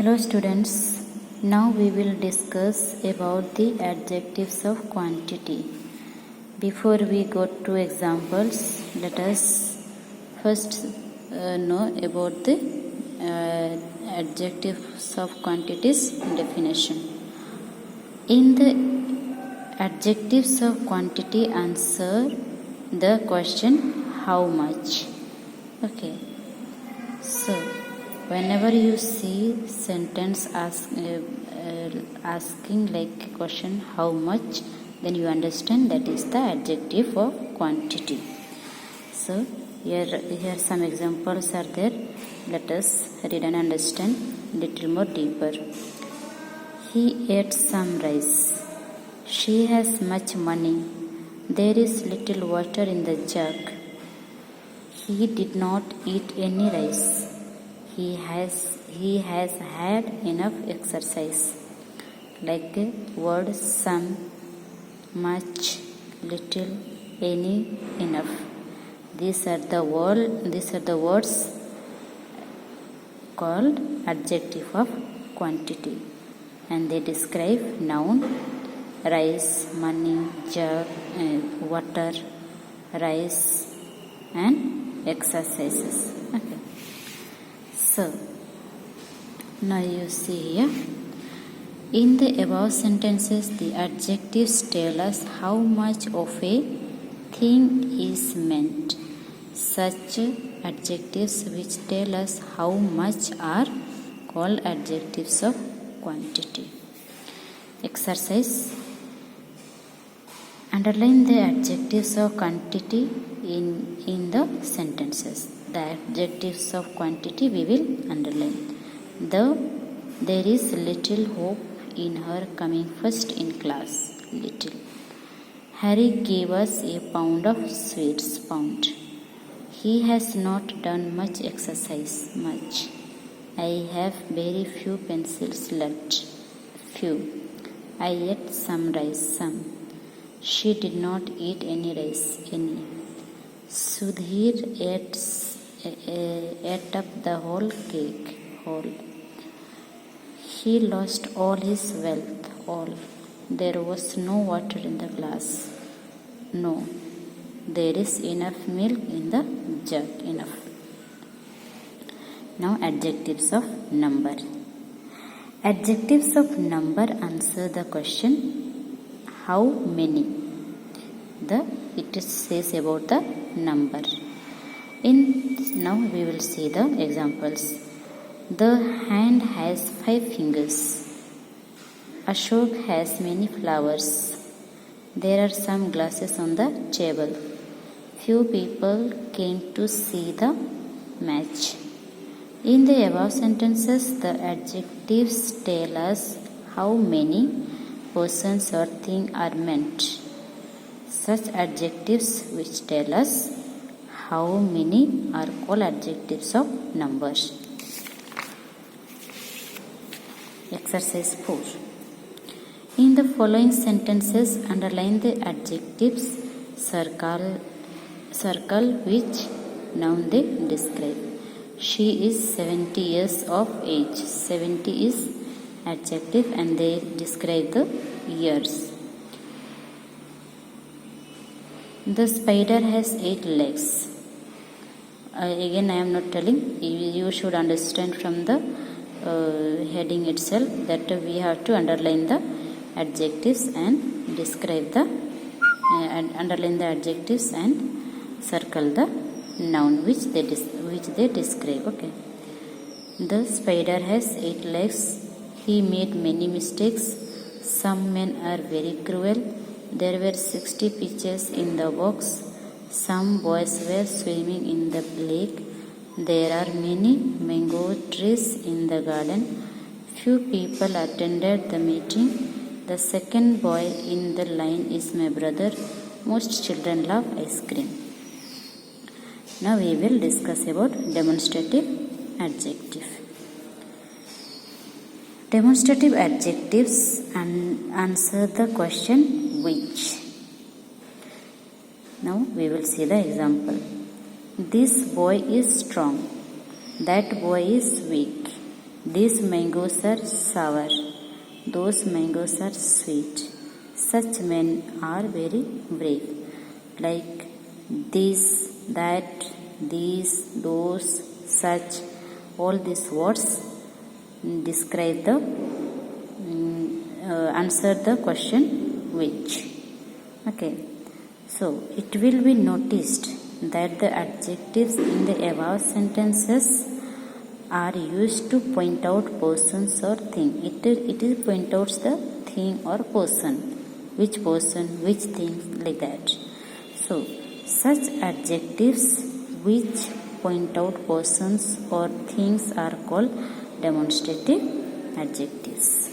Hello students, now we will discuss about the adjectives of quantity. Before we go to examples, let us first know about the adjectives of quantities definition. In the adjectives of quantity, answer the question how much. Okay, so whenever you see sentence asking like question how much, then you understand that is the adjective of quantity. So here some examples are there. Let us read and understand little more deeper. He ate some rice. She has much money. There is little water in the jug. He did not eat any rice. He has had enough exercise. Like the word some, much, little, any, enough. These are the words called adjective of quantity, and they describe noun, rice, money, jug, water, rice, and exercises. Okay. So, now you see here, in the above sentences, the adjectives tell us how much of a thing is meant. Such adjectives which tell us how much are called adjectives of quantity. Exercise. Underline the adjectives of quantity in the sentences. The adjectives of quantity we will underline. There is little hope in her coming first in class. Little. Harry gave us a pound of sweets. Pound. He has not done much exercise. Much. I have very few pencils left. Few. I ate some rice. Some. She did not eat any rice. Any. Sudhir ate up the whole cake. Whole. He lost all his wealth. All. There was no water in the glass. No. There is enough milk in the jug. Enough. Now adjectives of number. Adjectives of number answer the question how many. It says about the number. Now we will see the examples. The hand has 5 fingers. Ashok has many flowers. There are some glasses on the table. Few people came to see the match. In the above sentences, the adjectives tell us how many persons or things are meant. Such adjectives which tell us how many are called adjectives of numbers. Exercise 4. In the following sentences, underline the adjectives, circle which noun they describe. She is 70 years of age. 70 is adjective and they describe the years. The spider has 8 legs. Again, I am not telling. You should understand from the heading itself that we have to underline the adjectives and describe the underline the adjectives and circle the noun which they describe. Okay. The spider has 8 legs. He made many mistakes. Some men are very cruel. There were 60 pitches in the box. Some boys were swimming in the lake. There are many mango trees in the garden. Few people attended the meeting. The second boy in the line is my brother. Most children love ice cream. Now we will discuss about demonstrative adjective. Demonstrative adjectives answer the question which. Now we will see the example. This boy is strong. That boy is weak. These mangoes are sour. Those mangoes are sweet. Such men are very brave. Like this, that, these, those, such, all these words describe the answer the question which. Okay, so it will be noticed that the adjectives in the above sentences are used to point out persons or thing. It is point out the thing or person, which thing, like that. So such adjectives which point out persons or things are called demonstrative adjectives.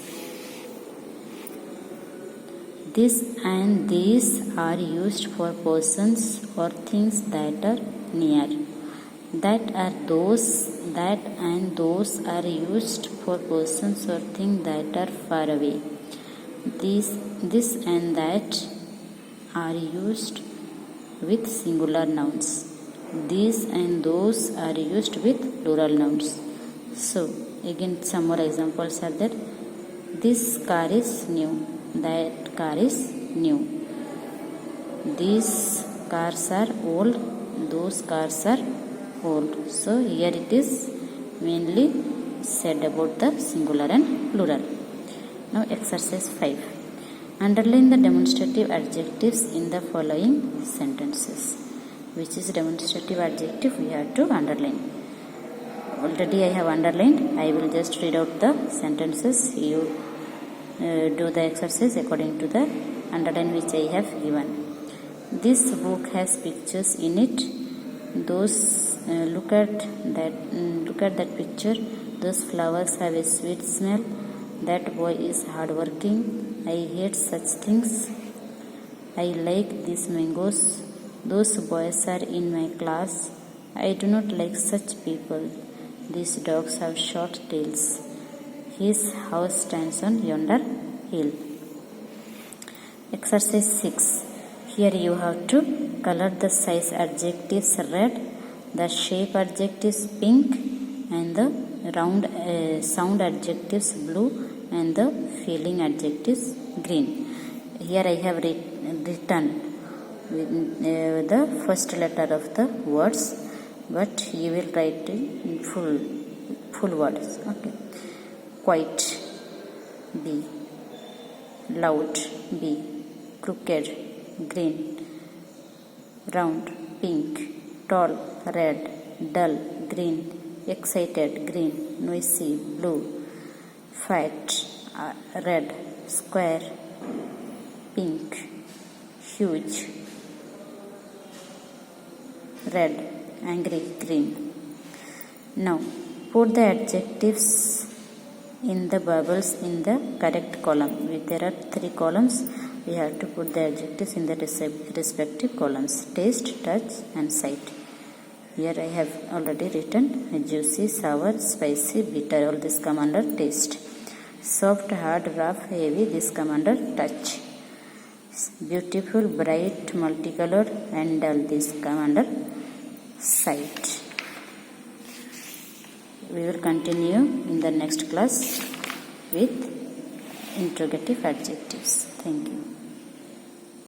This and these are used for persons or things that are near. That and those are used for persons or things that are far away. This and that are used with singular nouns. These and those are used with plural nouns. So again some more examples are there. This car is new. That car is new. These cars are old. Those cars are old. So here it is mainly said about the singular and plural. Now exercise 5. Underline the demonstrative adjectives in the following sentences. Which is demonstrative adjective we have to underline. Already I have underlined. I will just read out the sentences. You do the exercise according to the underline which I have given. This book has pictures in it. Those look at that picture. Those flowers have a sweet smell. That boy is hardworking. I hate such things. I like these mangoes. Those boys are in my class. I do not like such people. These dogs have short tails. His house stands on yonder hill. Exercise 6. Here you have to color the size adjectives red, the shape adjectives pink, and the round sound adjectives blue, and the feeling adjectives green. Here I have written with the first letter of the words, but you will write in full words. Okay. Quiet, B. Loud, B. Crooked, green. Round, pink. Tall, red. Dull, green. Excited, green. Noisy, blue. Fat, red. Square, pink. Huge, red. Angry, green. Now put the adjectives in the bubbles in the correct column. If there are 3 columns, we have to put the adjectives in the respective columns. Taste, touch, and sight. Here I have already written juicy, sour, spicy, bitter. All this come under taste. Soft, hard, rough, heavy. This come under touch. Beautiful, bright, multicolored, and dull. This come under sight. We will continue in the next class with interrogative adjectives. Thank you.